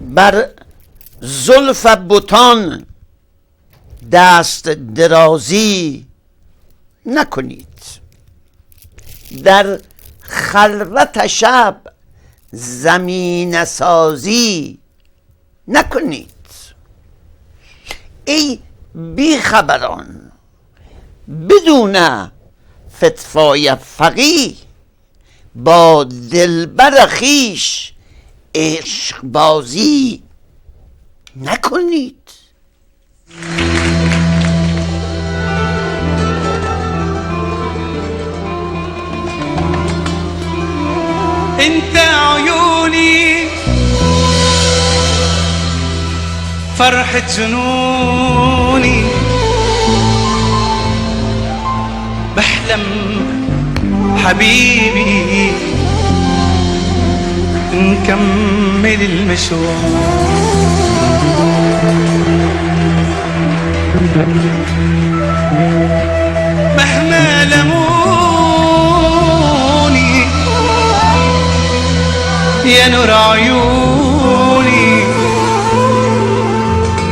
بر زلف بتان دست درازی نکنید، در خلوت شب زمین سازی نکنید. ای بیخبران، بدون فتوای فقیه با دلبر خویش عشق بازی نکنید. انت عيوني فرحة جنوني، بحلم حبيبي نكمل المشوار. مهما لموني يا نور عيوني،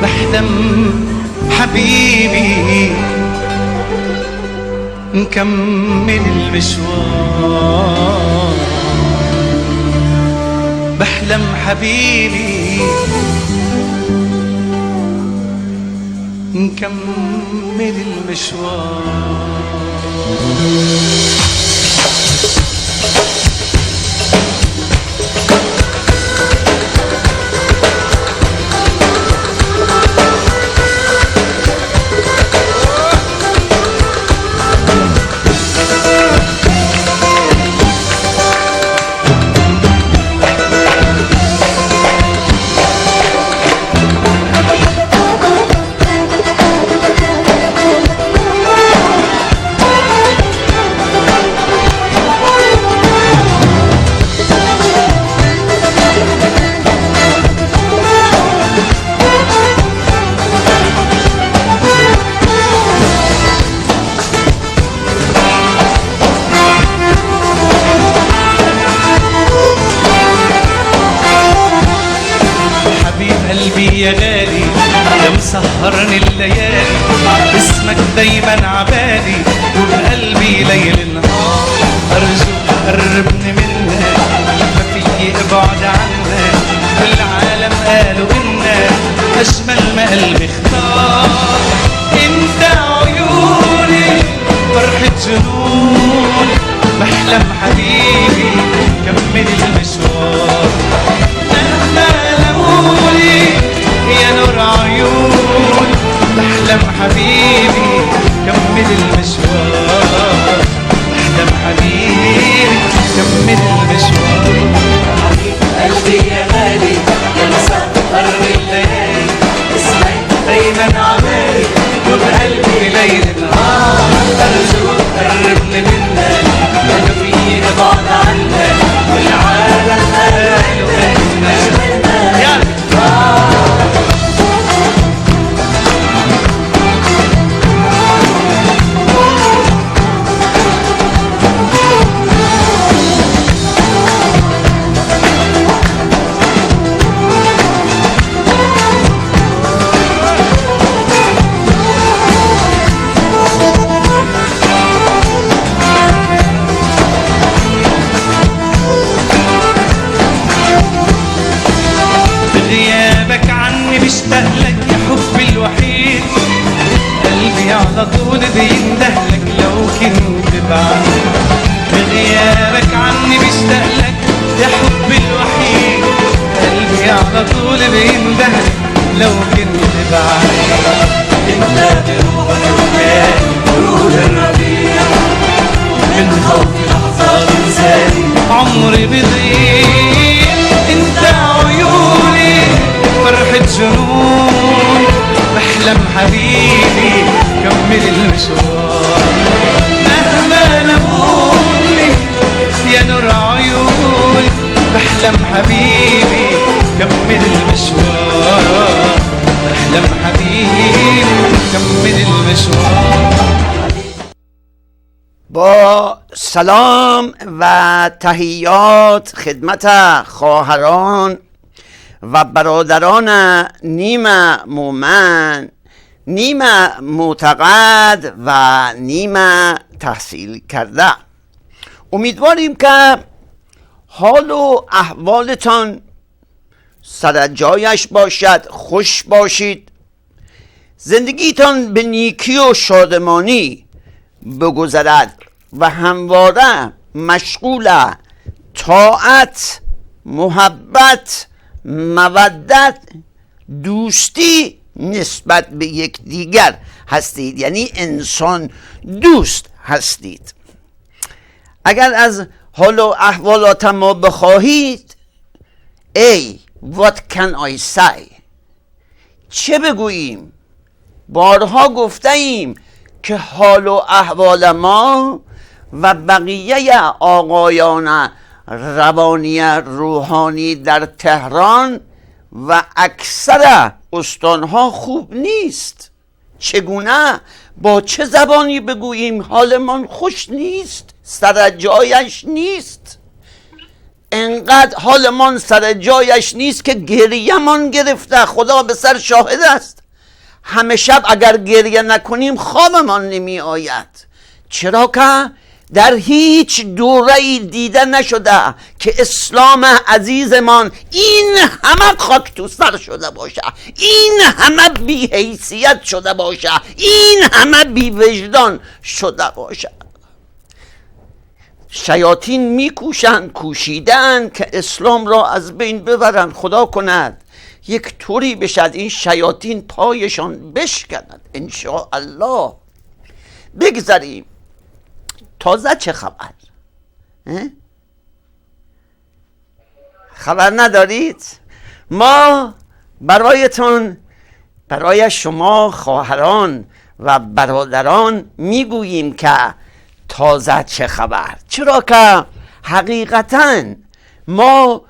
بحلم حبيبي نكمل المشوار. بحلم حبيبي نكمل المشوار. يا غالي يا مسهرني الليالي، اسمك دايما عبالي وبقلبي ليل نهار. ارجوك قربني منك، ما فيي ابعد عنك، العالم قالوا انك اجمل ما قلبي اختار. انت عيوني فرحة جنوني، بحلم حبيبي كمل المشوار. مهما لموني يا نور عيون، بحلم حبيبي كمل المشوار. بحلم حبيبي كمل المشوار. حبيب قلبي يا غالي يا مسهرني الليالي، اسمك دايما عبالي وبقلبي ليل نهار. ارجوك قربني منك، ما فيي ابعد عنك، والعالم قالوا انك يا بشتاق لك يا حبي الوحيد، قلبي على طول بيندهلك لو كنت بعيد. بغيابك عني بشتاق لك يا حبي الوحيد، قلبي على طول بيندهلك لو كنت بعيد. انت بروح الركان روح الربيع، من خوف لحظات انساني عمري بيضيع. انت عيوني فرحة جنون، بحلم حبيبي كمل المشوار. مهما لموني يا نور عيوني، بحلم حبيبي كمل المشوار. بحلم حبيبي كمل المشوار. با سلام و تحیات خدمت خواهران و برادران نیم مومن، نیم معتقد و نیم تحصیل کرده، امیدواریم که حال و احوالتان سر جایش باشد، خوش باشید، زندگیتان به نیکی و شادمانی بگذرد و همواره مشغول طاعت، محبت، مودت، دوستی نسبت به یکدیگر هستید، یعنی انسان دوست هستید. اگر از حال و احوالات ما بخواهید، what can I say؟ چه بگوییم؟ بارها گفته ایم که حال و احوال ما و بقیه آقایان روانی روحانی در تهران و اکثر استانها خوب نیست. چگونه؟ با چه زبانی بگوییم حالمان خوش نیست، سر جایش نیست؟ انقدر حالمان سر جایش نیست که گریه‌مان گرفته، خدا به سر شاهد است. همه شب اگر گریه نکنیم خوابمان نمی آید. چرا که در هیچ دوره‌ای دیده نشده که اسلام عزیزمان این همه خاک تو سر شده باشه، این همه بی حیثیت شده باشه، این همه بی وجدان شده باشه. شیاطین میکوشند، کوشیدن که اسلام را از بین ببرند. خدا کند یک طوری بشد این شیاطین پایشان بشکند انشاءالله. بگذاریم. تازه چه خبر؟ خبر ندارید؟ ما برایتون، برای شما خواهران و برادران میگوییم که تازه چه خبر. چرا که حقیقتاً ما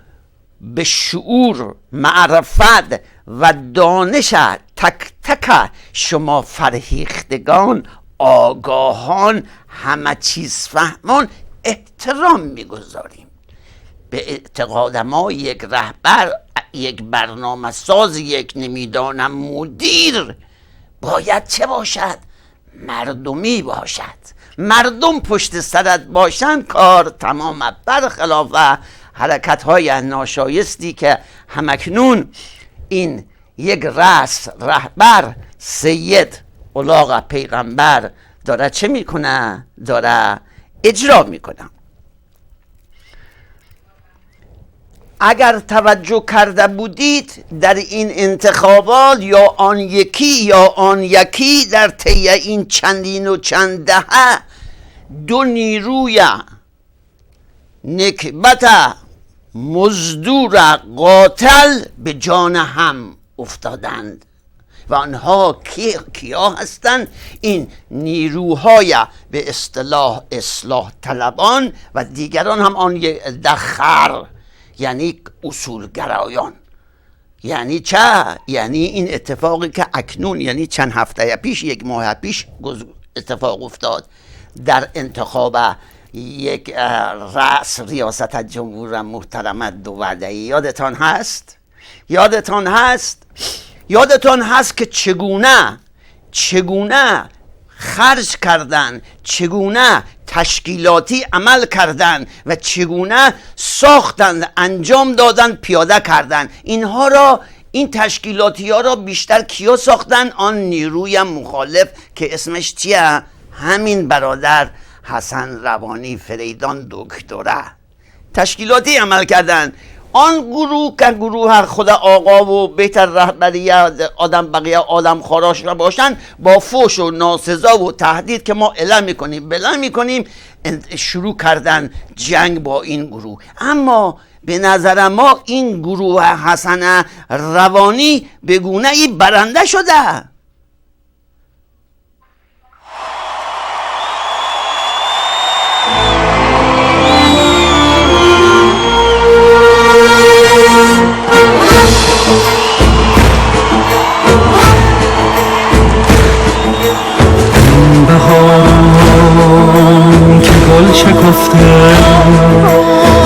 به شعور، معرفت و دانش تک تک شما فرهیختگان، آگاهان، همه چیز فهمان احترام میگذاریم. به اعتقاد ما یک رهبر، یک برنامه ساز، یک نمیدانم مدیر باید چه باشد؟ مردمی باشد. مردم پشت سرت باشند کار تمام. برخلاف حرکت های ناشایستی که همکنون این یک رهبر سید الاغ پیغمبر داره چه میکنه؟ داره اجرا میکنه. اگر توجه کرده بودید در این انتخابات، یا آن یکی در طی این چندین و چند دهه، دو نیروی نکبت مزدور قاتل به جان هم افتادند. و آنها کیا هستند؟ این نیروهای به اصطلاح اصلاح طلبان و دیگران هم آن دخر، یعنی اصولگرایان. یعنی چه؟ یعنی این اتفاقی که اکنون، یعنی چند هفته پیش، یک ماه پیش اتفاق افتاد در انتخاب یک رئیس ریاست جمهور محترم دوودهی. یادتان هست که چگونه خرج کردن، چگونه تشکیلاتی عمل کردن و چگونه ساختن، انجام دادن، پیاده کردن. این تشکیلاتی ها را بیشتر کیا ساختن؟ آن نیروی مخالف که اسمش چیه؟ همین برادر حسن روانی فریدان دکتره. تشکیلاتی عمل کردن. آن گروه که گروه خدا آقا و بهتر رهبری بقیه آدم خاراش را باشن، با فوش و ناسزا و تهدید که ما اعلام میکنیم شروع کردن جنگ با این گروه. اما به نظر ما این گروه حسن روانی به گونه‌ای برنده شده. بهاران که گل شکفته،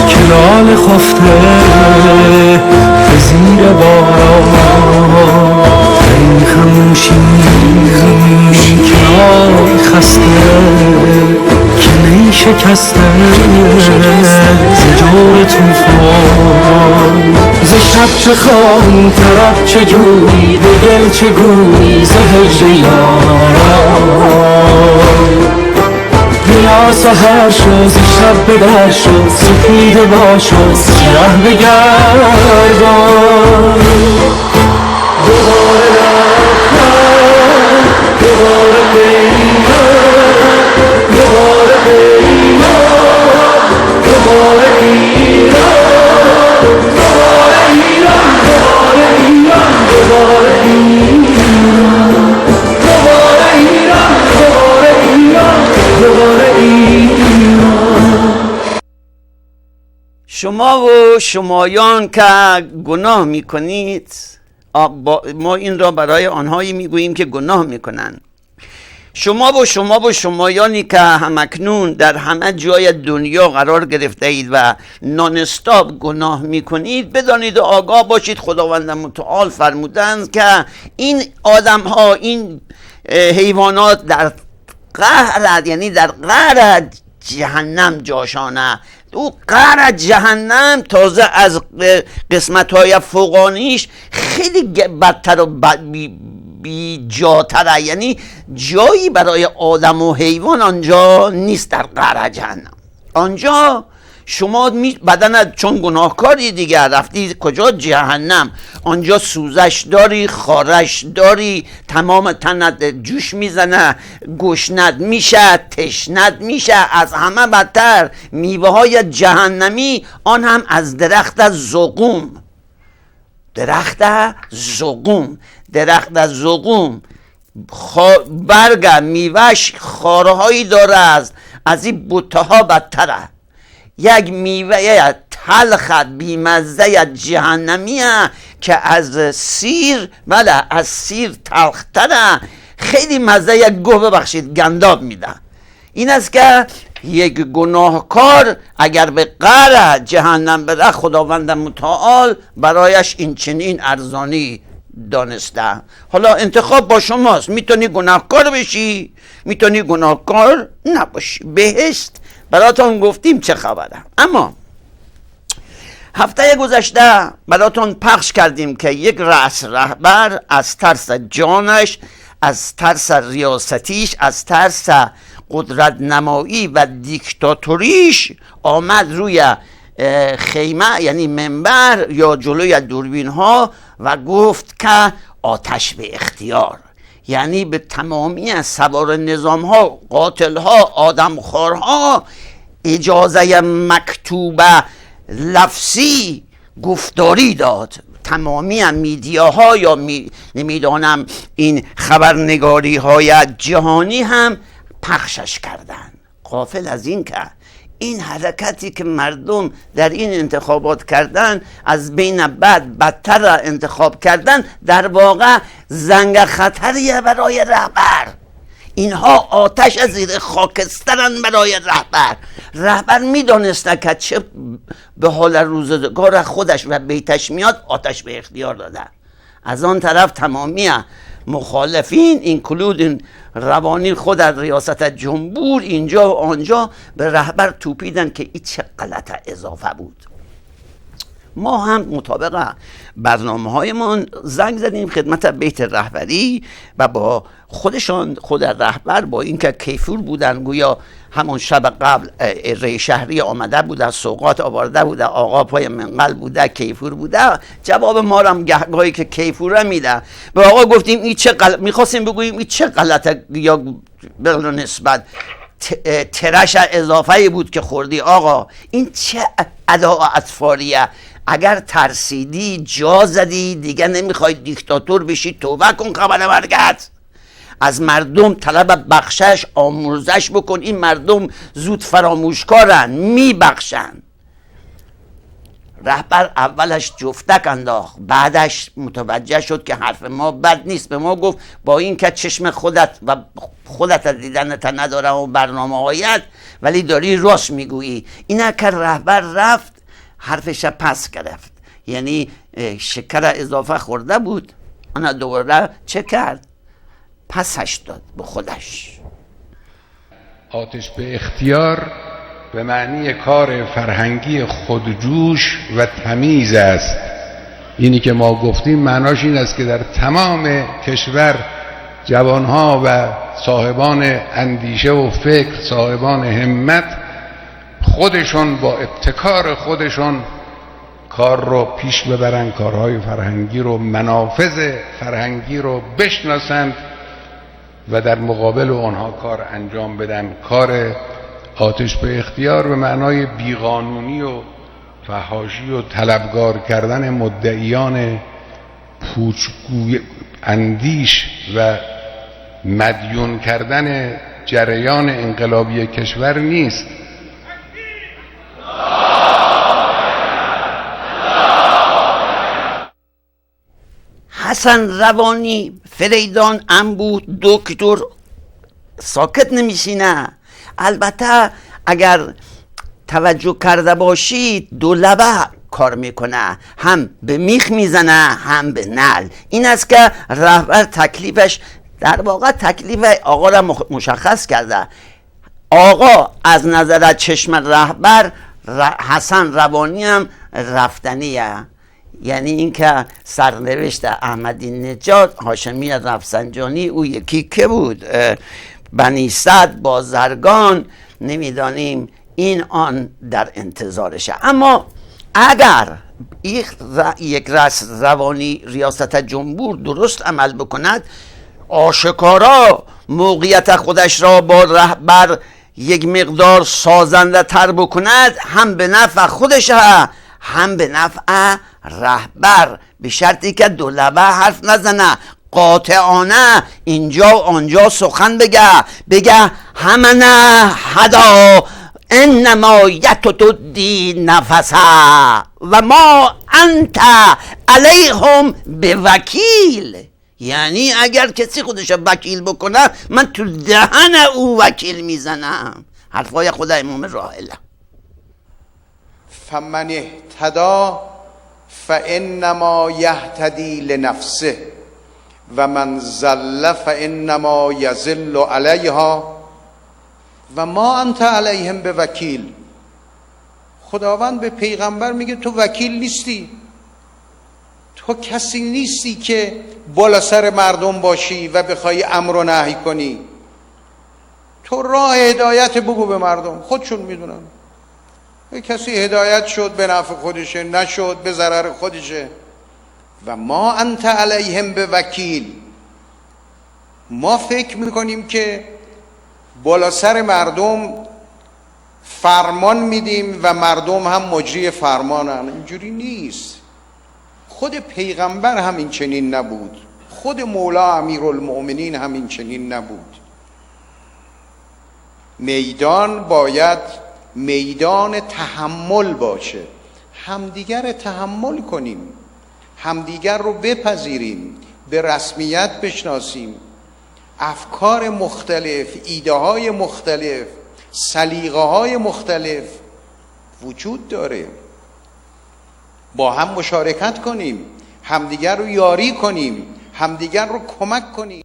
که لاله خفته به زیر شکسته ز جور توفان، ز شب چه خواهی طرف چه جویی، به دل چه گویی ز هجر یاران. بیا سحر شو ز شب به در شو، سپیده باش و سیاه بگردان. دوباره رفتن دوباره پیمان، دوباره پیمان، دوباره ایران، دوباره ایران، دوباره ایران، دوباره ایران، دوباره ایران، دوباره ایران، دوباره ایران. شما و شمایان که گناه میکنید، ما این را برای آنهایی میگوییم که گناه میکنند. شما و شمایانی که همکنون در همه جای دنیا قرار گرفته اید و نانستاب گناه میکنید، بدانید و آگاه باشید خداوند متعال فرمودند که این آدم ها، این حیوانات در قهر، یعنی در قهر جهنم جاشانه. او قهر جهنم تازه از قسمت های فوقانیش خیلی بدتر و بی جاتره، یعنی جایی برای آدم و حیوان آنجا نیست. در قهر جهنم آنجا شما بدنت چون گناهکاری دیگه رفتی کجا؟ جهنم. آنجا سوزش داری، خارش داری، تمام تنت جوش میزنه، گشنت میشه، تشنت میشه. از همه بدتر میوه های جهنمی، آن هم از درخت زقوم. درخت زقوم برگ میوهش خارهایی داره، از این بوته ها بدتره. یک میوه تلخ بیمزه جهنمیه که از سیر، از سیر تلختره، خیلی مزه یک گوه ببخشید گنداب میده. این است که یک گناهکار اگر به قعر جهنم بره، خداوند متعال برایش این چنین ارزانی دانسته. حالا انتخاب با شماست، میتونی گناهکار بشی، میتونی گناهکار نباشی. بهشت براتون گفتیم چه خبره. اما هفته گذشته براتون پخش کردیم که یک رأس رهبر از ترس جانش، از ترس ریاستیش، از ترس قدرت نمایی و دیکتاتوریش آمد روی خیمه، یعنی منبر یا جلوی دوربین ها و گفت که آتش به اختیار، یعنی به تمامی سوار نظام ها، قاتل ها، آدمخوار ها اجازه مکتوب لفظی گفتاری داد. تمامی میدیاها یا نمیدانم این خبرنگاری های جهانی هم پخشش کردن. غافل از این که این حرکتی که مردم در این انتخابات کردن، از بین بدتر انتخاب کردن، در واقع زنگ خطریه برای رهبر. اینها آتش از زیر خاکسترن برای رهبر میدانسته که چه به حال روزگار خودش و بیتش میاد، آتش به اختیار داده. از آن طرف تمامی مخالفین، این روانی خود از ریاست جمهور اینجا و آنجا به رهبر توپیدن که این چه غلط اضافه بود. ما هم مطابق برنامه هایمان زنگ زدیم خدمت بیت رهبری و با خود رهبر، با اینکه کیفور بودن، گویا همون شب قبل ری شهری آمده بوده، سوغات آورده بوده، آقا پای منقل بوده، کیفور بوده. جواب ما رو هم گهگاهی که کیفور میده. به آقا گفتیم این چه غلط، میخواستیم بگوییم این چه غلطه، یا به نسبت ترش اضافه بود که خوردی آقا، این چه ادا اطفاریه. اگر ترسیدی جا زدی دیگه نمیخوای دیکتاتور بشی، توبه کن، خبر برگرد، از مردم طلب بخشش آموزش بکن. این مردم زود فراموشکارن، میبخشن. رهبر اولش جفتک انداخت، بعدش متوجه شد که حرف ما بد نیست. به ما گفت با این که چشم خودت دیدنت نداره و برنامه هایت، ولی داری راست میگویی. اینه که رهبر رفت حرفش پس گرفت، یعنی شکر اضافه خورده بود، انا دوباره چه کرد؟ پسش داد به خودش. آتش به اختیار به معنی کار فرهنگی خودجوش و تمیز است. اینی که ما گفتیم معناش این است که در تمام کشور جوانها و صاحبان اندیشه و فکر، صاحبان همت، خودشون با ابتکار خودشون کار رو پیش ببرن، کارهای فرهنگی رو، منافذ فرهنگی رو بشناسند و در مقابل آنها کار انجام بدن. کار آتش به اختیار به معنای بیقانونی و فحاشی و طلبگار کردن مدعیان پوچگوی اندیش و مدیون کردن جریان انقلابی کشور نیست. حسن روانی، فریدان انبوه، دکتر ساکت نمیشینه. البته اگر توجه کرده باشید دو لبه کار میکنه، هم به میخ میزنه هم به نل. این است که رهبر تکلیفش، در واقع تکلیف آقا را مشخص کرده. آقا از نظر چشم رهبر حسن روانی هم رفتنیه، یعنی اینکه سرنوشت احمدی نژاد، هاشمی رفسنجانی، او یکی که بود، بنی صدر، بازرگان، نمیدانیم این آن در انتظارشه. اما اگر یک رأس روانی ریاست جمهور درست عمل بکند، آشکارا موقعیت خودش را با رهبر یک مقدار سازنده تر بکند، هم به نفع خودش هم به نفع رهبر، به شرطی که دو لبه حرف نزنه، قاطعانه اینجا و آنجا سخن بگه همنه حدا انما یتدی نفسه و ما انت علیهم بوکیل. یعنی اگر کسی خودش وکیل بکنه، من تو دهن او وکیل میزنم. حرفای خدا امام راحله. فمن اهتدی فانما یهتدی لنفسه و من ضل فانما یضل علیها و ما انت علیهم بوکیل. خداوند به پیغمبر میگه تو وکیل نیستی، تو کسی نیستی که بالا سر مردم باشی و بخوای امر و نهی کنی. تو راه هدایت بگو به مردم، خودشون میدونن. کسی هدایت شد به نفع خودشه، نشد به ضرر خودشه. و ما انت علیهم بوکیل. ما فکر میکنیم که بالا سر مردم فرمان میدیم و مردم هم مجری فرمانن. اینجوری نیست. خود پیغمبر هم این چنین نبود، خود مولا امیرالمؤمنین هم این چنین نبود. میدان باید میدان تحمل باشه، همدیگر تحمل کنیم، همدیگر رو بپذیریم، به رسمیت بشناسیم. افکار مختلف، ایده های مختلف، سلیقه های مختلف وجود داره. با هم مشارکت کنیم، همدیگر رو یاری کنیم، همدیگر رو کمک کنیم.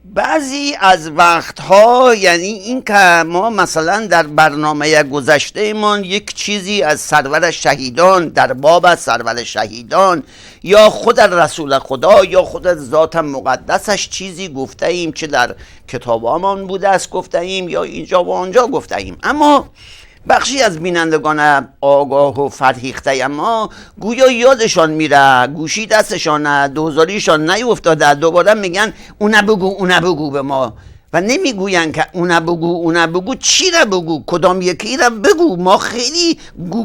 بعضی از وقتها، یعنی این که ما مثلا در برنامه گذشته من یک چیزی از سرور شهیدان، در باب از سرور شهیدان یا خود رسول خدا یا خود ذات مقدسش چیزی گفته ایم، چه در کتابامان بوده است گفته ایم یا اینجا و آنجا گفته ایم. اما بخشی از بینندگان آگاه و فرهیخته اما گویا یادشان میره، گوشی دستشانه، دوزاریشان نیفتاده، دوباره میگن اونه بگو به ما و نمیگوین که اونه بگو چی را بگو، کدام یکی را بگو. ما خیلی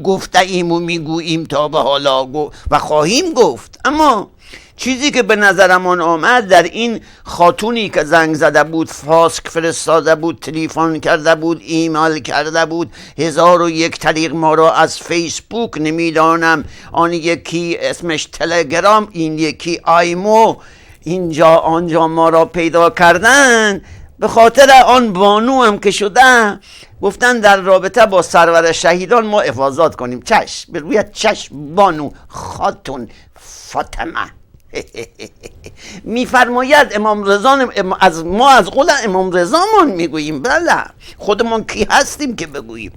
گفته ایم و میگوییم تا به حالا و خواهیم گفت. اما چیزی که به نظرمان آمد در این خاتونی که زنگ زده بود، فاسک فرستاده بود، تلفن کرده بود، ایمیل کرده بود، 1001 طریق ما را از فیسبوک، نمیدانم آن یکی اسمش تلگرام، این یکی آیمو، اینجا آنجا ما را پیدا کردن، به خاطر آن بانو هم که شده گفتن در رابطه با سرور شهیدان ما افاضات کنیم. چشم، به روی چشم بانو خاتون فاطمه. میفرماید امام رضا، از قول امام رضامون میگوییم، بله خودمون کی هستیم که بگوییم.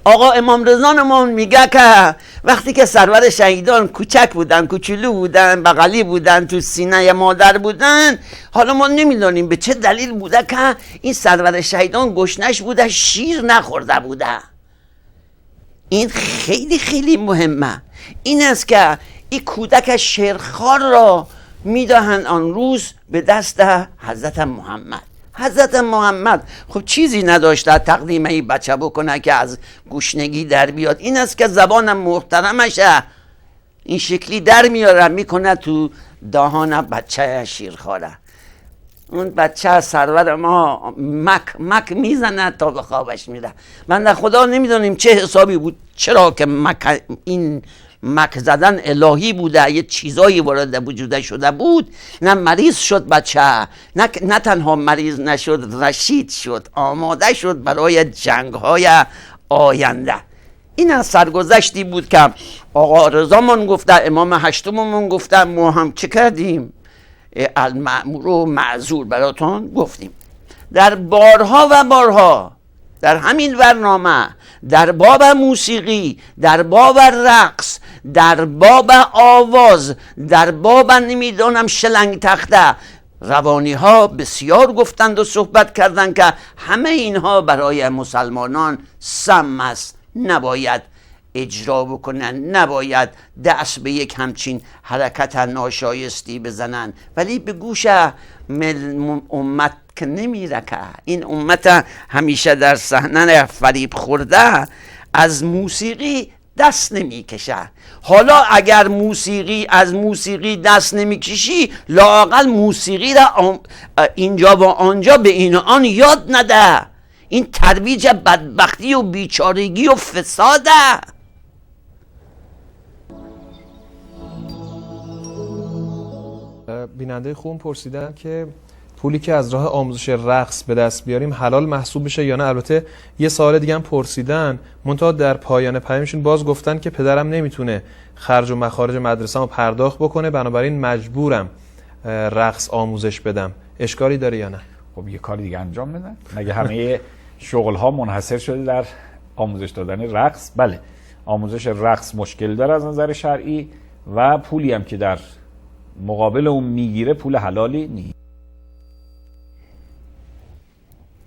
آقا امام رضامون میگه که وقتی که سرور شهیدان کوچک بودن، کوچولو بودن، بغلی بودن، تو سینه مادر بودن، حالا ما نمیدونیم به چه دلیل بوده که این سرور شهیدان گشنش بوده، شیر نخورده بوده. این خیلی خیلی مهمه. این است که این کودک شیرخوار را میدهند آن روز به دست حضرت محمد. حضرت محمد خب چیزی نداشته تقدیم این بچه بکنه که از گشنگی در بیاد. این است که زبان محترمش این شکلی در میاره، میکنه تو دهان بچه شیرخواره. اون بچه سرور ما مک میزنه تا به خوابش میره. من خدا نمیدونیم چه حسابی بود، چرا که این مک زدن الهی بوده، یه چیزایی وارد وجوده شده بود، نه مریض شد بچه، نه تنها مریض نشد، رشید شد، آماده شد برای جنگ‌های آینده. این از سرگذشتی بود که آقا رضامون گفته، امام هشتممون گفته، ما هم چه کردیم؟ المأمور و معذور براتون گفتیم. در بارها و بارها در همین برنامه، در باب موسیقی، در باب رقص، در باب آواز، در باب نمیدونم شلنگ تخته، روانی ها بسیار گفتند و صحبت کردند که همه اینها برای مسلمانان سم است، نباید اجرا بکنن، نباید دست به یک همچین حرکت ناشایستی بزنن. ولی به گوش امت که نمیره، که این امت همیشه در صحنه فریب خورده از موسیقی دست نمیکشه. حالا اگر از موسیقی دست نمیکشی، لااقل موسیقی را اینجا و آنجا به این و آن یاد نده. این ترویج بدبختی و بیچارگی و فساده. بیننده خوب پرسیدن که پولی که از راه آموزش رقص به دست بیاریم حلال محسوب بشه یا نه. البته یه سوال دیگه هم پرسیدن، منتها در پایان پیامشون باز گفتن که پدرم نمیتونه خرج و مخارج مدرسه‌مو پرداخت بکنه، بنابراین مجبورم رقص آموزش بدم. اشکالی داره یا نه؟ خب یه کاری دیگه انجام بدن. مگه همه شغل‌ها منحصر شده در آموزش دادن رقص؟ بله، آموزش رقص مشکل داره از نظر شرعی و پولی هم که در مقابل اون میگیره پول حلالی نیست.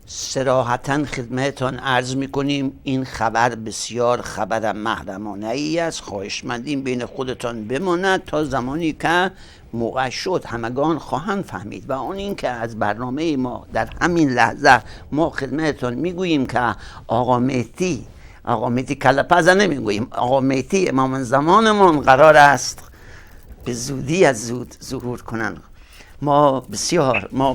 صراحتاً خدمتتان عرض میکنیم این خبر بسیار خبر محرمانه ای است. خواهشمندیم بین خودتان بماند تا زمانی که موقع شد همگان خواهند فهمید. و اون این که از برنامه ما در همین لحظه ما خدمتتان میگوییم که آقا مهدی کلپزه نمیگوییم، آقا مهدی امام زمانمون قرار است به زودی از زود ظهور کنند. ما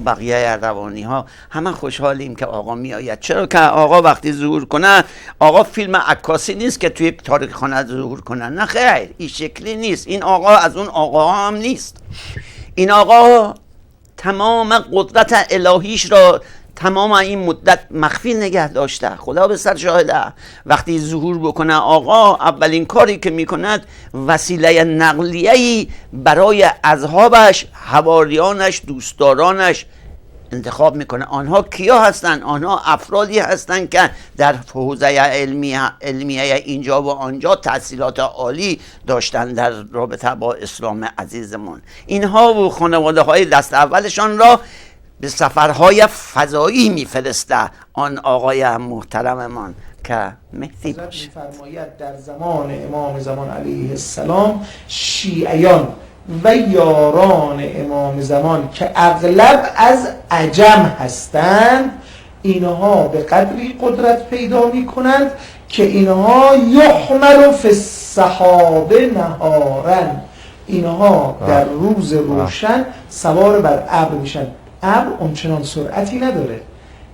بقیه روانی ها همه خوشحالیم که آقا می آید، چرا که آقا وقتی ظهور کنه، آقا فیلم عکاسی نیست که توی تاریخ خانه ظهور کنه، نه خیر، این شکلی نیست. این آقا از اون آقا هم نیست. این آقا تمام قدرت الهیش را تمام این مدت مخفی نگه داشته. خدا به سر شاهده، وقتی ظهور بکنه آقا، اولین کاری که میکند وسیله نقلیه‌ای برای اصحابش، حواریانش، دوستدارانش انتخاب میکنه. آنها کیا هستن؟ آنها افرادی هستن که در حوزه علمیه اینجا و آنجا تحصیلات عالی داشتن در رابطه با اسلام عزیزمون. اینها و خانواده های دست اولشان را به سفرهای فضایی میفرسته آن آقای محترممان که مهدی باشه. فرماید در زمان امام زمان علیه السلام شیعیان و یاران امام زمان که اغلب از عجم هستند، اینها به قدری قدرت پیدا می کنند که اینها یحمر فی السحابه نهارن، اینها در روز روشن سوار بر ابر میشن. ابر اونچنان سرعتی نداره،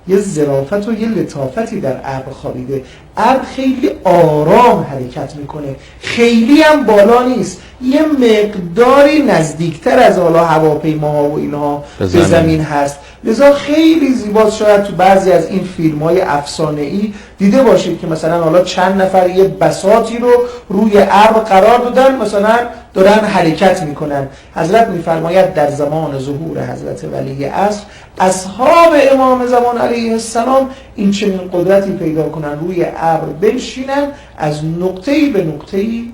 یه ظرافت و یه لطافتی در ابر خوابیده. ابر خیلی آرام حرکت میکنه، خیلی هم بالا نیست، یه مقداری نزدیکتر از حالا هواپیماها و اینها به زمین هست. لذا خیلی زیباست. شاید تو بعضی از این فیلم‌های افسانه‌ای دیده باشید که مثلا حالا چند نفر یه بساطی رو روی ابر قرار دادن، مثلا دارن حرکت میکنن. حضرت میفرماید در زمان ظهور حضرت ولی عصر اصحاب امام زمان علیه السلام این چنین قدرتی پیدا کنن روی ابر بنشینن، از نقطه‌ای به نقطه‌ای.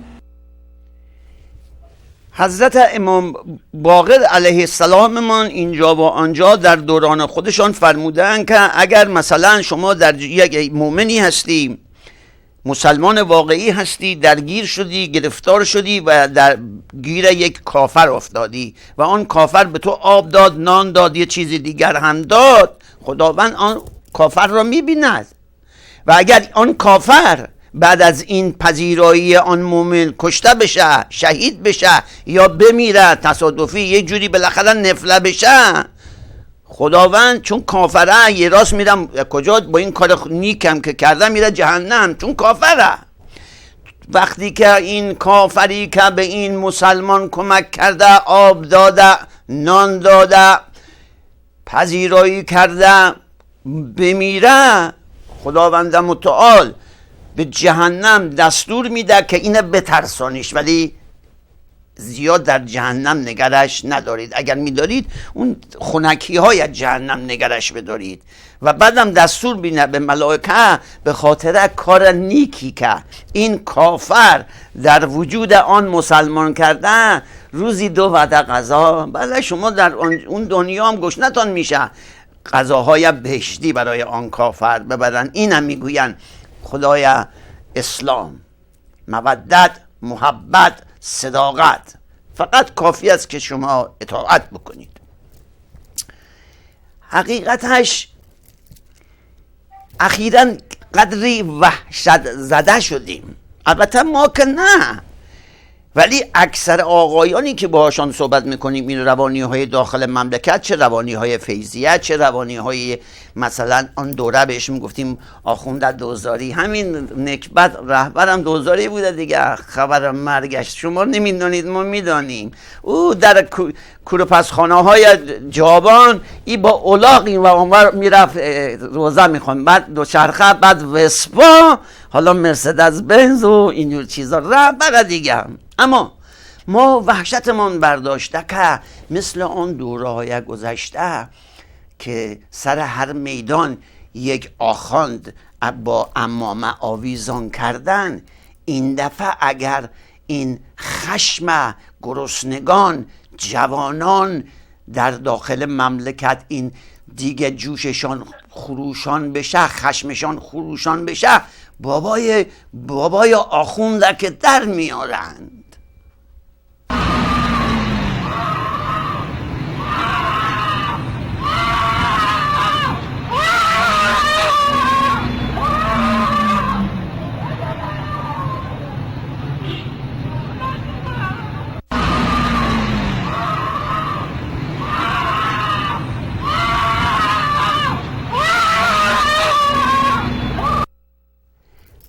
حضرت امام باقر علیه السلام من اینجا و آنجا در دوران خودشان فرمودن که اگر مثلا شما در یک مؤمنی هستی، مسلمان واقعی هستی، درگیر شدی، گرفتار شدی و در گیر یک کافر افتادی و آن کافر به تو آب داد، نان داد، یه چیزی دیگر هم داد، خداوند آن کافر را میبیند و اگر آن کافر بعد از این پذیرایی آن مومن کشته بشه، شهید بشه یا بمیره تصادفی یک جوری بالاخره نفله بشه، خداوند چون کافره یه راست میرم کجا با این کار نیکم که کرده میره جهنم، چون کافره. وقتی که این کافری که به این مسلمان کمک کرده، آب داده، نان داده، پذیرایی کرده، بمیره، خداوند متعال به جهنم دستور میده که اینه بترسانیش، ولی زیاد در جهنم نگرش ندارید. اگر میدارید اون خنکی های جهنم نگرش بدارید. و بعدم دستور میده به ملائکه به خاطر کار نیکی که این کافر در وجود آن مسلمان کرده، روزی 2 وعده غذا، بله شما در اون دنیا هم گشنتان میشه، غذاهای بهشتی برای آن کافر ببرن. اینم میگوین خدای اسلام، مودت، محبت، صداقت، فقط کافی است که شما اطاعت بکنید. حقیقتش اخیراً قدری وحشت زده شدیم، البته ما که نه، ولی اکثر آقایانی که باهاشان صحبت میکنیم، این روانی های داخل مملکت، چه روانی های فیضیه، چه روانی های مثلا آن دوره بهش میگفتیم آخوند دوزاری، همین نکبت رهبرم دوزاری بوده دیگه، خبر مرگش شما نمیدانید، ما میدانیم. او در کوروپسخانه های جوابان ای با الاغ این و اونور میرفت روزه میخوان، بعد دوچرخه، بعد وسپا، حالا مرسدس بنز و اینجور چیزا، رهبر دیگه. اما ما وحشتمان برداشته که مثل آن دوره‌های گذشته که سر هر میدان یک آخوند با عمامه آویزان کردن، این دفعه اگر این خشم گرسنگان، جوانان در داخل مملکت این دیگه جوششان خروشان بشه، خشمشان خروشان بشه، بابای آخونده که در میارند.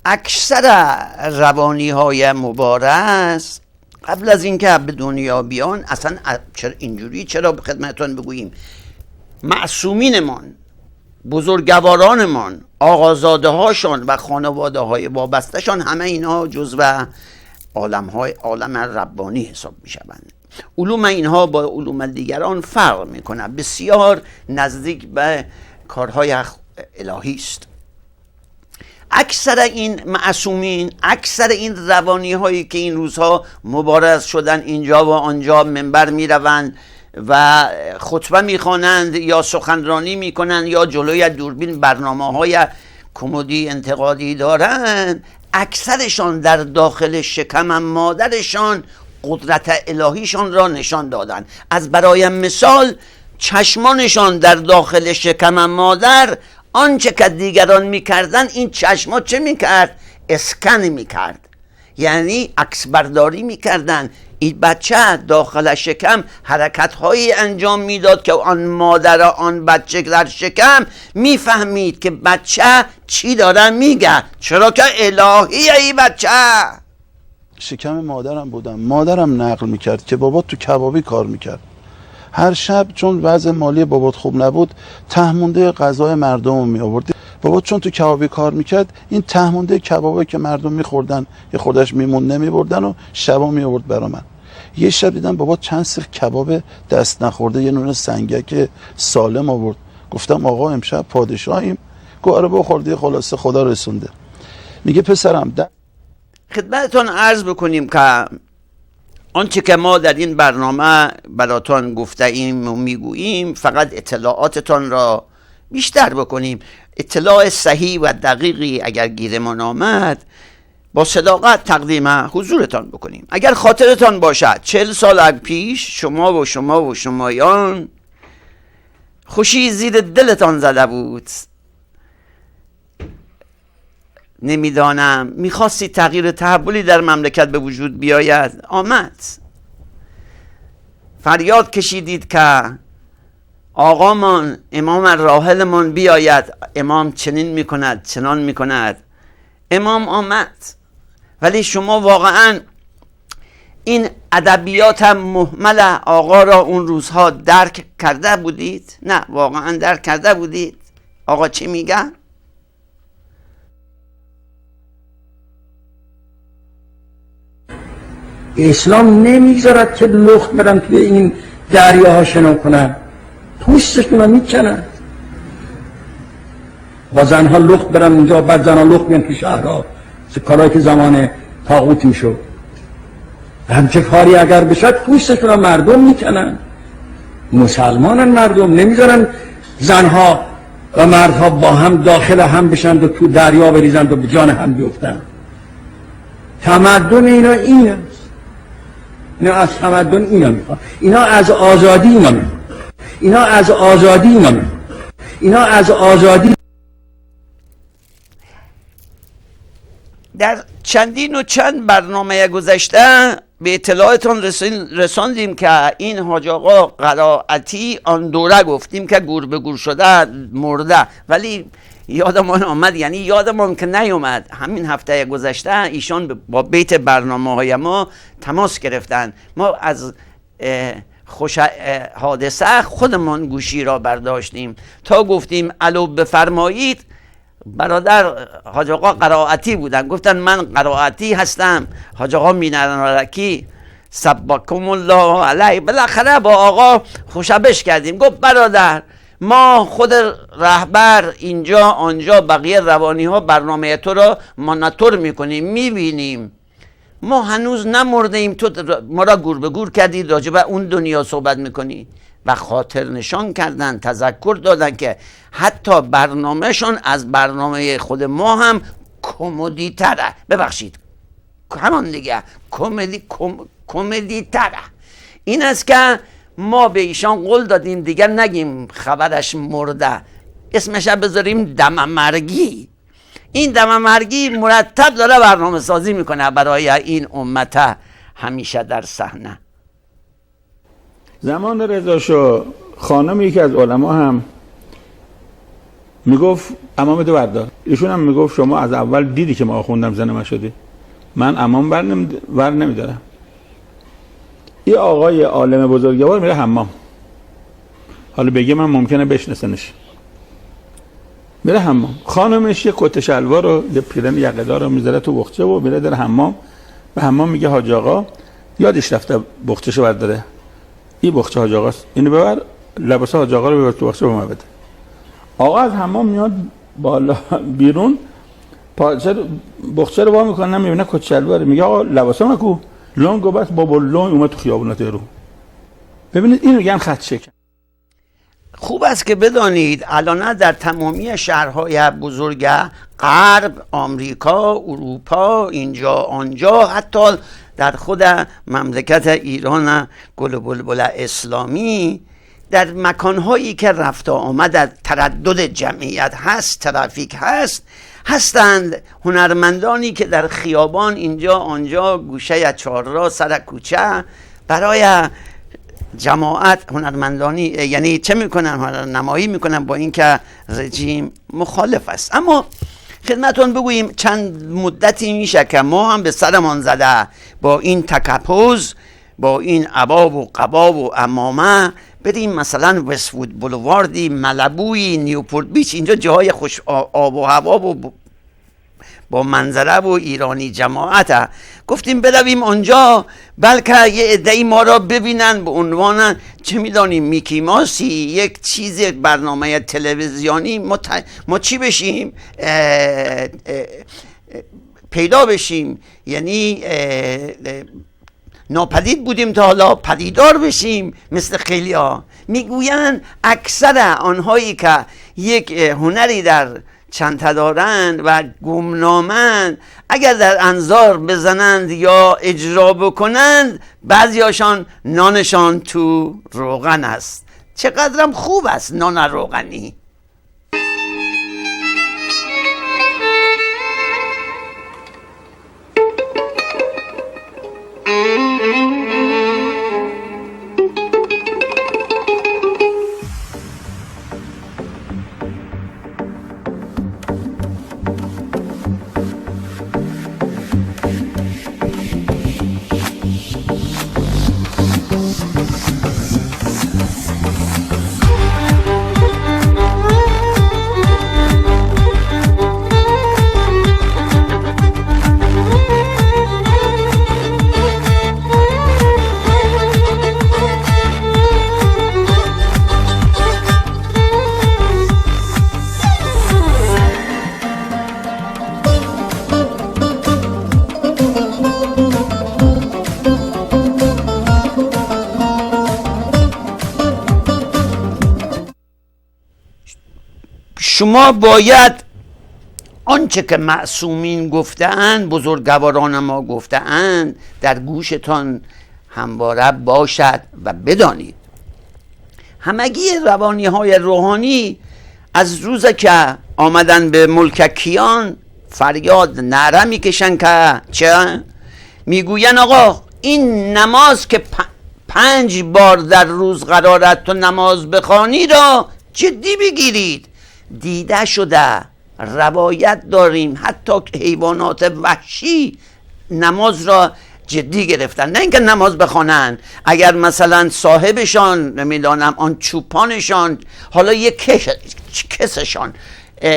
اکثر روانی های مبارز قبل از اینکه به دنیا بیان اصلا چرا اینجوری، چرا خدمتتون بگوییم معصومینمان، بزرگوارانمان، آقازاده هاشون و خانواده های وابستهشان، همه اینها جزو عالم ربانی حساب می شوند. علوم اینها با علوم دیگران فرق می کنند، بسیار نزدیک به کارهای الهی است. اکثر این معصومین، اکثر این روانی هایی که این روزها مبارز شدن، اینجا و آنجا منبر می روند و خطبه می خوانند یا سخنرانی می کنند یا جلوی دوربین برنامه های کمدی انتقادی دارند، اکثرشان در داخل شکم مادرشان قدرت الهیشان را نشان دادند. از برای مثال چشمانشان در داخل شکم مادر، آنچه که دیگران میکردن، این چشما چه میکرد؟ اسکن میکرد، یعنی عکس برداری میکردن. این بچه داخل شکم حرکت هایی انجام میداد که آن مادر آن بچه در شکم میفهمید که بچه چی داره میگه، چرا که الهیه ای بچه. شکم مادرم بودم، مادرم نقل میکرد که بابا تو کبابی کار میکرد. هر شب چون وضع مالی بابات خوب نبود تهمونده غذای مردم رو می آورد. بابا چون تو کبابی کار میکرد این تهمونده کبابی که مردم میخوردن یه خوردش میمون نمیبردن و شبا می آورد برا من. یه شب دیدم بابا چند سیخ کباب دست نخورده یه نون سنگک سالم آورد. گفتم آقا امشب پادشاهیم؟ گفت آره بخوردی، خلاصه خدا رسونده. میگه پسرم خدمتتون عرض بکنیم که آنچه که ما در این برنامه براتون گفته ایم و میگوییم فقط اطلاعاتتان را بیشتر بکنیم. اطلاع صحیح و دقیقی اگر گیرمان آمد با صداقت تقدیم حضورتان بکنیم. اگر خاطرتان باشد 40 سال پیش شما و شمایان خوشی زیر دلتان زده بود، نمیدانم میخواستی تغییر تحولی در مملکت به وجود بیاید، آمد. فریاد کشیدید که آقامان امام راحلمان بیاید، امام چنین میکند چنان میکند، امام آمد. ولی شما واقعا این ادبیات مهمل آقا را اون روزها درک کرده بودید؟ نه واقعا درک کرده بودید آقا چی میگه؟ اسلام نمیذارد که لخت برن توی این دریاها شنا کنن، پوستشون رو میکنن. با زنها لخت برن اونجا، بعد زنها لخت بیان تو شهرها، کارهایی که زمان طاغوت میشد. همچه کاری اگر بشد پوستشون رو مردم میکنن. مسلمانن مردم، نمیذارن زنها و مردها با هم داخل هم بشند و تو دریا بریزند و به جان هم بیفتند. تمدن اینا اینه، اینا از تمدن اینا میخوان، اینا از آزادی اینا میخوان، اینا از آزادی اینا میخوان، اینا از آزادی. در چندین و چند برنامه گذشته به اطلاعتون رساندیم که این حاج آقا قرائتی آن دوره گفتیم که گور به گور شده مرده، ولی یادمان آمد، یعنی یادمان که نیومد، همین هفته گذشته ایشان با بیت برنامه های ما تماس گرفتن. ما از حادثه خودمان گوشی را برداشتیم تا گفتیم الو بفرمایید. برادر حاج آقا قرائتی بودن، گفتن من قرائتی هستم. حاج آقا مینرکی سبکم الله علیه. بالاخره با آقا خوشبش کردیم. گفت برادر ما خود رهبر اینجا آنجا بقیه روانی ها برنامه تو را مانیتور میکنیم، میبینیم، ما هنوز نمرده ایم، تو ما را گور به گور کردی، راجع به اون دنیا صحبت میکنی. و خاطر نشان کردن، تذکر دادن که حتی برنامهشون از برنامه خود ما هم کمدی تره. ببخشید همان دیگه کمدی تره. این است که ما به ایشان قول دادیم دیگر نگیم خبرش مرده، اسمش بذاریم دم مرگی. این دم مرگی مرتب داره برنامه سازی میکنه برای این امت همیشه در صحنه. زمان رضا شاه خانم یکی از علما هم میگفت امام دو بردار. ایشون هم میگفت شما از اول دیدی که ما خوندم زن ما شدی، من امام بر نمیدارم. این آقای عالم بزرگوار میره حمام، حالا بگه من ممکنه بشناسنش، میره حمام، خانمش یه کت شلوار رو یه پیرن یقه‌دار رو میذاره تو بخچه و میره در حمام. به حمام میگه حاج آقا یادش رفته بخچه‌شو برداره، این بخچه حاج آقاست، اینو ببر، لباس حاج آقا رو ببر تو بخچه به ما بده. آقا از حمام میاد بالا بیرون، بخچه رو وا میکنه، میبینه کت شلوار، میگه آقا لباسام کو؟ لونگو بس بابا لون اومد تو خیابونات رو. ببینید اینو میگن خط شکن. خوب است که بدانید الان در تمامی شهرهای بزرگ غرب، آمریکا، اروپا، اینجا آنجا، حتی در خود مملکت ایران گل و بلبل اسلامی در مکانهایی که رفت و آمد تردد جمعیت هست، ترافیک هستند هنرمندانی که در خیابان اینجا آنجا گوشه چهارراه سر کوچه برای جماعت هنرمندانی یعنی چه میکنن؟ هنرنمایی میکنن با اینکه رژیم مخالف است. اما خدمتون بگوییم چند مدتی میشه که ما هم به سرمان زده با این تکپوز، با این عباب و قباب و عمامه بریم مثلا وست‌وود بولواردی، ملبوی، نیوپورت بیچ، اینجا جاهای خوش آب و هوا و با منظره و ایرانی جماعت گفتیم برویم اونجا بلکه یه عده‌ای ما را ببینن به عنوان چه میدانیم میکی ماسی، یک چیز برنامه تلویزیونی ما چی بشیم؟ پیدا بشیم، یعنی ناپدید بودیم تا حالا پدیدار بشیم مثل خیلی ها. میگوین اکثر آنهایی که یک هنری در چنته دارند و گمنامند اگر در انظار بزنند یا اجرا بکنند بعضیاشان نانشان تو روغن است. چقدرم خوب است نان روغنی. شما باید آنچه که معصومین گفته‌اند، بزرگواران ما گفته‌اند، در گوشتان همواره باشد و بدانید همگی روانی‌های روحانی از روز که آمدن به ملک کیان فریاد نعره میکشن که چه؟ میگوین آقا این نماز که 5 بار در روز قرارت تو نماز بخوانی را جدی بگیرید. دیده شده، روایت داریم، حتی حیوانات وحشی نماز را جدی گرفتن، نه اینکه نماز بخوانن. اگر مثلا صاحبشان نمیدانم آن چوپانشان حالا یک کسشان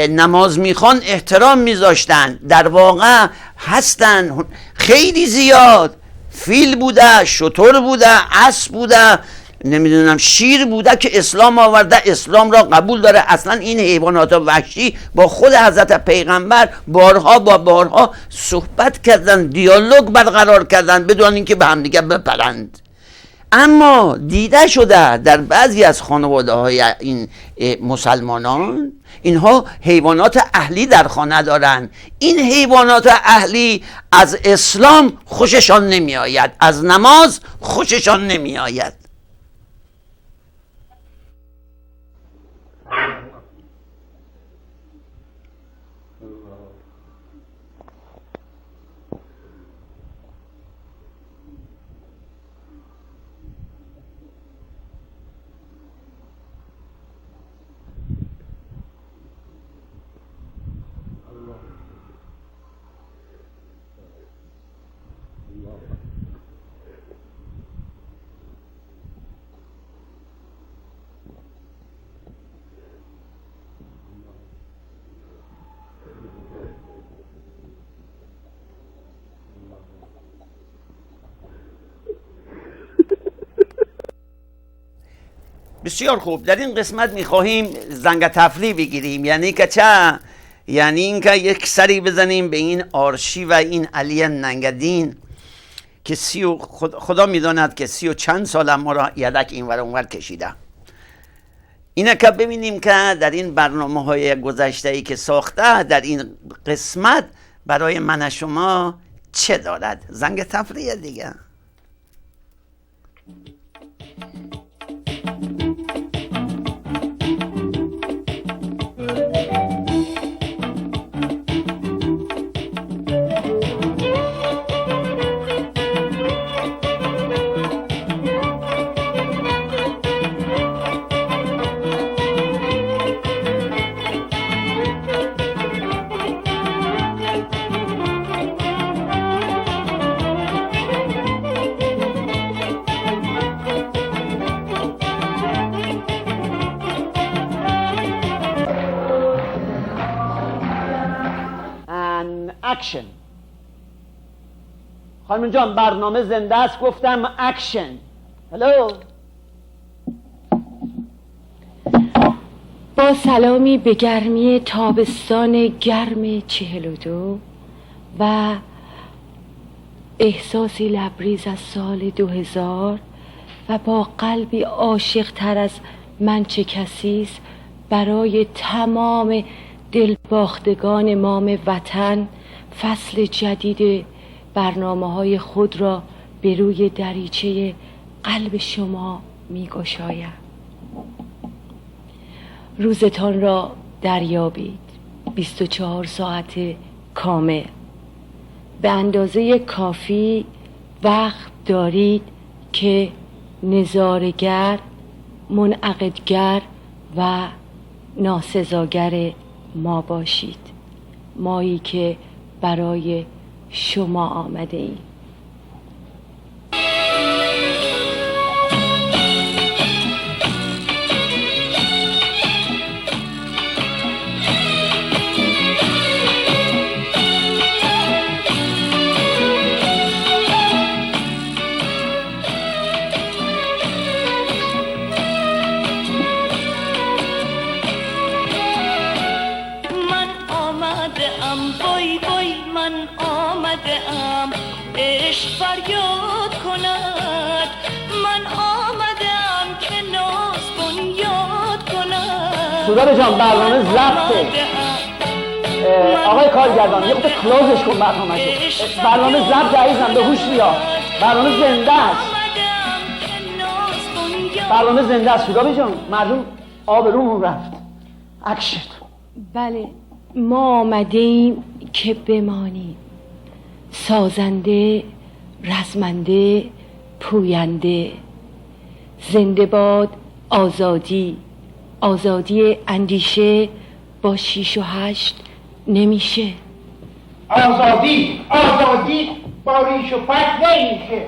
نماز میخوان احترام میذاشتن. در واقع هستن خیلی زیاد، فیل بوده، شتر بوده، اسب بوده، نمیدونم شیر بوده که اسلام آورده، اسلام را قبول داره. اصلا این حیوانات وحشی با خود حضرت پیغمبر بارها صحبت کردن، دیالوگ برقرار کردن بدون اینکه به هم دیگه بپرند. اما دیده شده در بعضی از خانواده های این مسلمانان اینها حیوانات اهلی در خانه دارن. این حیوانات اهلی از اسلام خوششان نمی آید، از نماز خوششان نمی آید. بسیار خوب. در این قسمت میخواهیم زنگ تفریح بگیریم، یعنی که چه؟ یعنی اینکه یک سری بزنیم به این آرشیو و این علی ننگدین که خدا میداند که 30 و چند سال ما را یدک اینور اونور کشیده. اینه که ببینیم که در این برنامه های گذشته ای که ساخته در این قسمت برای من شما چه دارد. زنگ تفریح دیگه. اکشن. خانم جان برنامه زنده است، گفتم اکشن. هلو. با سلامی به گرمی تابستان گرم 42 و احساسی لبریز از سال 2000 و با قلبی عاشق تر از من چه کسیست برای تمام دلباختگان مام وطن فصل جدید برنامه‌های خود را به روی دریچه قلب شما می‌گشایم. روزتان را دریابید 24 ساعت کامل. به اندازه کافی وقت دارید که نظاره‌گر، منعقدگر و ناسزاگر ما باشید، مایی که برای شما آمده ایم. فریاد کند من آمدم که ناز بنیاد کند. سودار جان برنامه ضبطه. آقای کارگردان یه خود کلوزش کن برنامه ضبط عزیزم، به هوش بیا. برنامه زنده است. برنامه زنده است سودار جان، مردم آبرومون رفت. اکشن. بله ما آمدیم که بمانیم، سازنده، رزمنده، پوینده. زنده باد آزادی، آزادی اندیشه با 6 و 8 نمیشه. آزادی با ریش و پت نمیشه.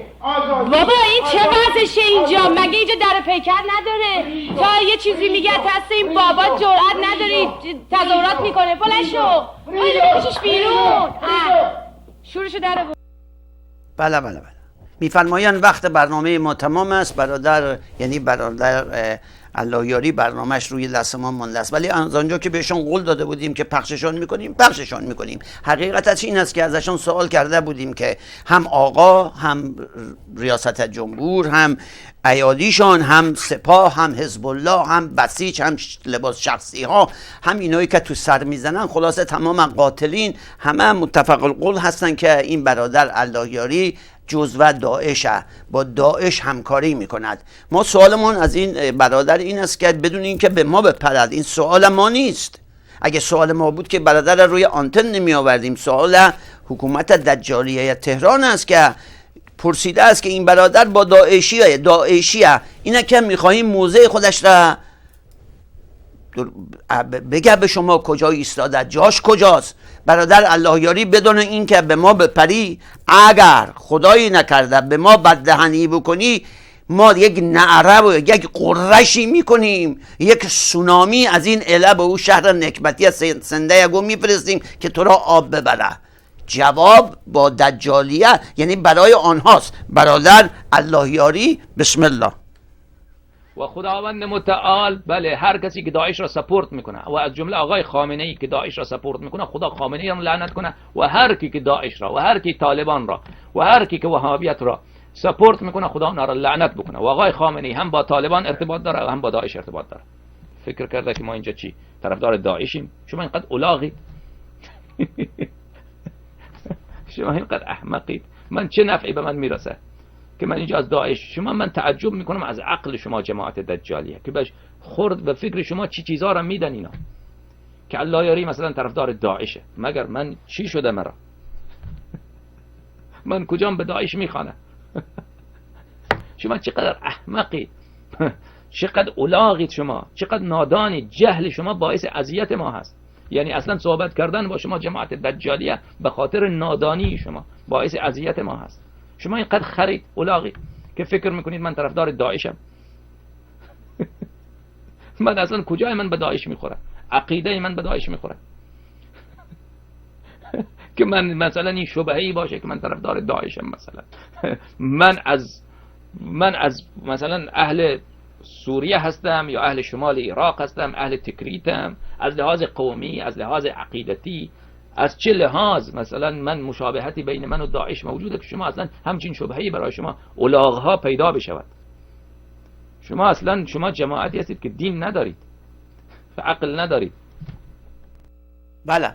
بابا این چه وضعشه اینجا؟ مگه اینجا در پیکر نداره؟ تا یه چیزی میگه دست این بابا جرأت نداری تظاهرات میکنه. بلند شو بکشش بیرون. شورشو در بله. میفرمایند وقت برنامه ما تمام است. برادر یعنی برادر اللهیاری برنامهش روی دست ما مونده است، ولی از آنجا که بهشون قول داده بودیم که پخششون میکنیم. حقیقتش این است که ازشون سوال کرده بودیم که هم آقا، هم ریاست جمهور، هم ایالیشان، هم سپاه، هم حزب الله، هم بسیج، هم لباس شخصی ها، هم اینایی که تو سر میزنن، خلاصه تمام قاتلین همه متفق القول هستن که این برادر اللهیاری جزو داعشه، با داعش همکاری میکند. ما سوالمون از این برادر این است که بدون این که به ما بپرد، این سوال ما نیست. اگه سوال ما بود که برادر رو روی آنتن نمی آوردیم. سوال حکومت دجالیه تهران است که پرسیده است که این برادر با داعشیه اینا که میخواهیم موضع خودش را بگه به شما کجا ایستاده، جاش کجاست. برادر اللهیاری بدون این که به ما بپری، اگر خدایی نکرده به ما بددهنی بکنی، ما یک نعره و یک قرشی میکنیم، یک سونامی از این اله به او شهر نکبتی سنده یگو میفرستیم که تو را آب ببره. جواب با دجالیه یعنی برای آنهاست. برادر اللهیاری بسم الله. و خداوند متعال بله هر کسی که داعش را سپورت میکنه و از جمله آقای خامنه ای که داعش را سپورت میکنه، خدا خامنه ای را لعنت کنه و هر کی که داعش را و هر کی طالبان را و هر کی که وهابیت را سپورت میکنه خدا اونا را لعنت بکنه. و آقای خامنه ای هم با طالبان ارتباط داره و هم با داعش ارتباط داره. فکر کرده که ما اینجا چی طرفدار داعشیم؟ شما اینقدر اولاغید. شما اینقدر احمقید. من چه نفعی به من میرسه که من اینجا از داعش؟ من تعجب میکنم از عقل شما جماعت دجالیه که بهش خورد به فکر شما چی چیزا را میدن اینا که اللهیاری مثلا طرفدار داعشه. مگر من چی شده مرا؟ من کجام به داعش میخوانه؟ شما چقدر احمقید، چقدر اولاغید، شما چقدر نادانید. جهل شما باعث اذیت ما هست. یعنی اصلا صحبت کردن با شما جماعت دجالیه به خاطر نادانی شما باعث اذیت ما هست. شما اینقدر خرید اولاغید که فکر میکنید من طرفدار داعشم. من اصلا کجای من به داعش میخوره؟ عقیده من به داعش میخوره؟ که من مثلا این شبهه‌ای باشه که من طرفدار داعشم. مثلا من از مثلا اهل سوریه هستم یا اهل شمال عراق هستم، اهل تکریتم، از لحاظ قومی، از لحاظ عقیدتی، از چه لحاظ مثلا من مشابهتی بین من و داعش موجوده که شما اصلا همچین شبهه‌ای برای شما الاغها پیدا بشود؟ شما جماعتی هستید که دین ندارید و عقل ندارید. بله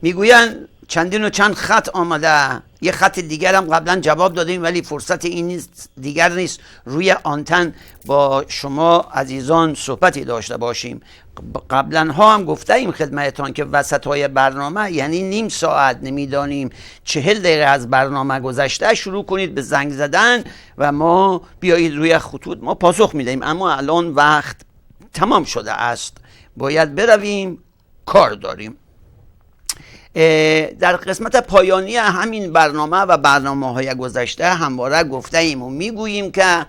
میگوین چندین و چند خط آمده. یه خط دیگر هم قبلا جواب دادیم ولی فرصت این نیست، دیگر نیست روی آنتن با شما عزیزان صحبتی داشته باشیم. قبلا ها هم گفتیم خدمتتان که وسط های برنامه، یعنی نیم ساعت نمیدانیم 40 دقیقه از برنامه گذشته، شروع کنید به زنگ زدن و ما بیایید روی خطوط، ما پاسخ میدهیم. اما الان وقت تمام شده است، باید برویم، کار داریم. در قسمت پایانی همین برنامه و برنامه‌های گذشته همواره گفته ایم و میگوییم که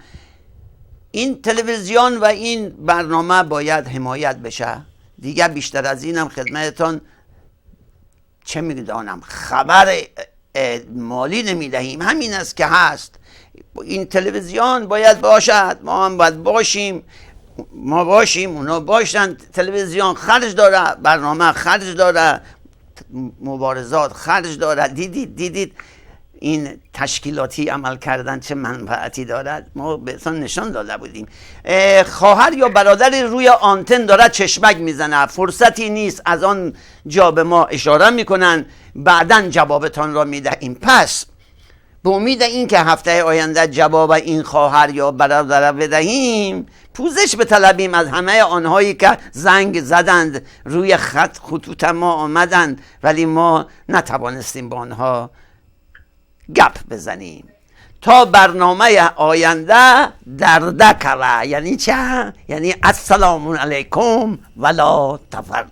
این تلویزیون و این برنامه باید حمایت بشه. دیگه بیشتر از اینم خدمتتان چه میدانم خبر مالی نمیدهیم، همین است که هست. این تلویزیون باید باشد، ما هم باید باشیم، ما باشیم، اونا باشن. تلویزیون خرج داره، برنامه خرج داره، مبارزات خرج داره. دیدید این تشکیلاتی عمل کردن چه منفعتی دارد؟ ما بهتون نشان داده بودیم. خواهر یا برادری روی آنتن داره چشمک میزنه، فرصتی نیست، از آن جا به ما اشاره میکنن، بعداً جوابتان را میدهیم. پس به امید این که هفته آینده جواب این خواهر یا برادر بدهیم، پوزش بطلبیم از همه آنهایی که زنگ زدند، روی خطوط ما آمدند ولی ما نتوانستیم با آنها گپ بزنیم. تا برنامه آینده درده کره. یعنی چه؟ یعنی السلام علیکم ولا تفرق.